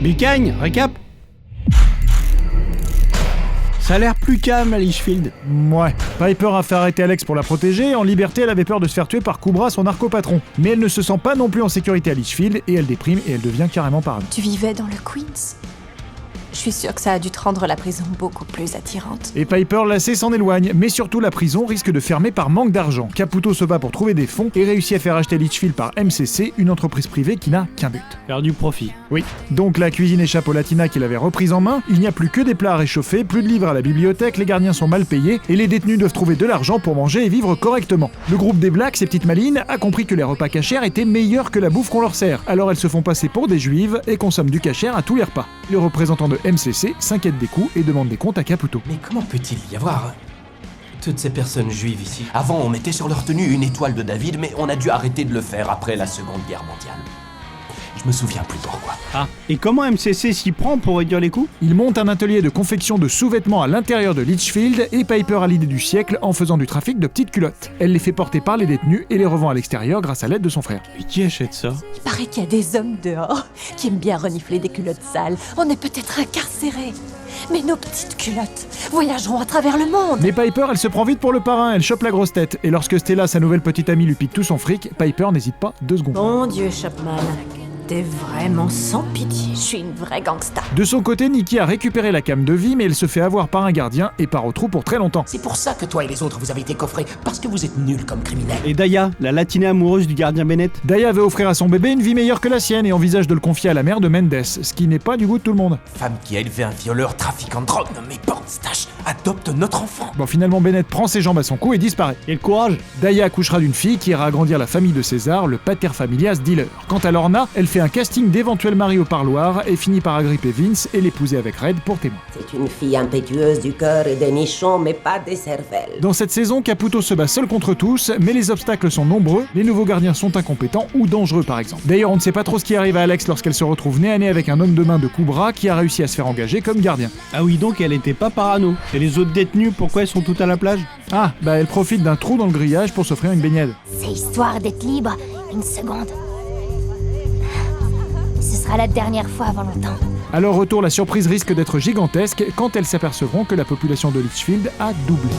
Bicagne, récap. Ça a l'air plus calme à Litchfield. Ouais. Piper a fait arrêter Alex pour la protéger. En liberté, elle avait peur de se faire tuer par Cobra, son narco-patron. Mais elle ne se sent pas non plus en sécurité à Litchfield et elle déprime et elle devient carrément parano. Tu vivais dans le Queens ? Je suis sûre que ça a dû te rendre la prison beaucoup plus attirante. Et Piper, lassée, s'en éloigne, mais surtout la prison risque de fermer par manque d'argent. Caputo se bat pour trouver des fonds et réussit à faire acheter Litchfield par MCC, une entreprise privée qui n'a qu'un but. Faire du profit. Oui. Donc la cuisine échappe au Latina qu'il avait reprise en main, il n'y a plus que des plats à réchauffer, plus de livres à la bibliothèque, les gardiens sont mal payés et les détenus doivent trouver de l'argent pour manger et vivre correctement. Le groupe des Blacks, ces petites malines, a compris que les repas cachers étaient meilleurs que la bouffe qu'on leur sert. Alors elles se font passer pour des juives et consomment du cacher à tous les repas. Le représentant de MCC s'inquiète des coûts et demande des comptes à Caputo. Mais comment peut-il y avoir toutes ces personnes juives ici? Avant, on mettait sur leur tenue une étoile de David, mais on a dû arrêter de le faire après la Seconde Guerre mondiale. Je me souviens plus pourquoi. Ah, et comment MCC s'y prend pour réduire les coûts? Il monte un atelier de confection de sous-vêtements à l'intérieur de Litchfield et Piper a l'idée du siècle en faisant du trafic de petites culottes. Elle les fait porter par les détenus et les revend à l'extérieur grâce à l'aide de son frère. Mais qui achète ça? Il paraît qu'il y a des hommes dehors qui aiment bien renifler des culottes sales. On est peut-être incarcérés. Mais nos petites culottes voyageront à travers le monde. Mais Piper, elle se prend vite pour le parrain, elle chope la grosse tête. Et lorsque Stella, sa nouvelle petite amie, lui pique tout son fric, Piper n'hésite pas 2 secondes. Mon Dieu, Chapman, t'es vraiment sans pitié. Je suis une vraie gangsta. De son côté, Nikki a récupéré la came de vie, mais elle se fait avoir par un gardien et part au trou pour très longtemps. C'est pour ça que toi et les autres vous avez été coffrés, parce que vous êtes nuls comme criminels. Et Daya, la latina amoureuse du gardien Bennett? Daya veut offrir à son bébé une vie meilleure que la sienne et envisage de le confier à la mère de Mendes, ce qui n'est pas du goût de tout le monde. Femme qui a élevé un violeur trafiquant de drogue nommé Pornstache adopte notre enfant. Bon, finalement, Bennett prend ses jambes à son cou et disparaît. Et le courage? Daya accouchera d'une fille qui ira agrandir la famille de César, le paterfamilias dealer. Quant à Lorna, elle fait un casting d'éventuel mari au parloir et finit par agripper Vince et l'épouser avec Red pour témoin. C'est une fille impétueuse du cœur et des nichons, mais pas des cervelles. Dans cette saison, Caputo se bat seul contre tous, mais les obstacles sont nombreux, les nouveaux gardiens sont incompétents ou dangereux par exemple. D'ailleurs, on ne sait pas trop ce qui arrive à Alex lorsqu'elle se retrouve nez à nez avec un homme de main de Cobra qui a réussi à se faire engager comme gardien. Ah oui, donc elle était pas parano. Et les autres détenus, pourquoi elles sont toutes à la plage? Ah, bah elle profite d'un trou dans le grillage pour s'offrir une baignade. C'est histoire d'être libre. Une seconde. Ce sera la dernière fois avant longtemps. À leur retour, la surprise risque d'être gigantesque quand elles s'apercevront que la population de Litchfield a doublé.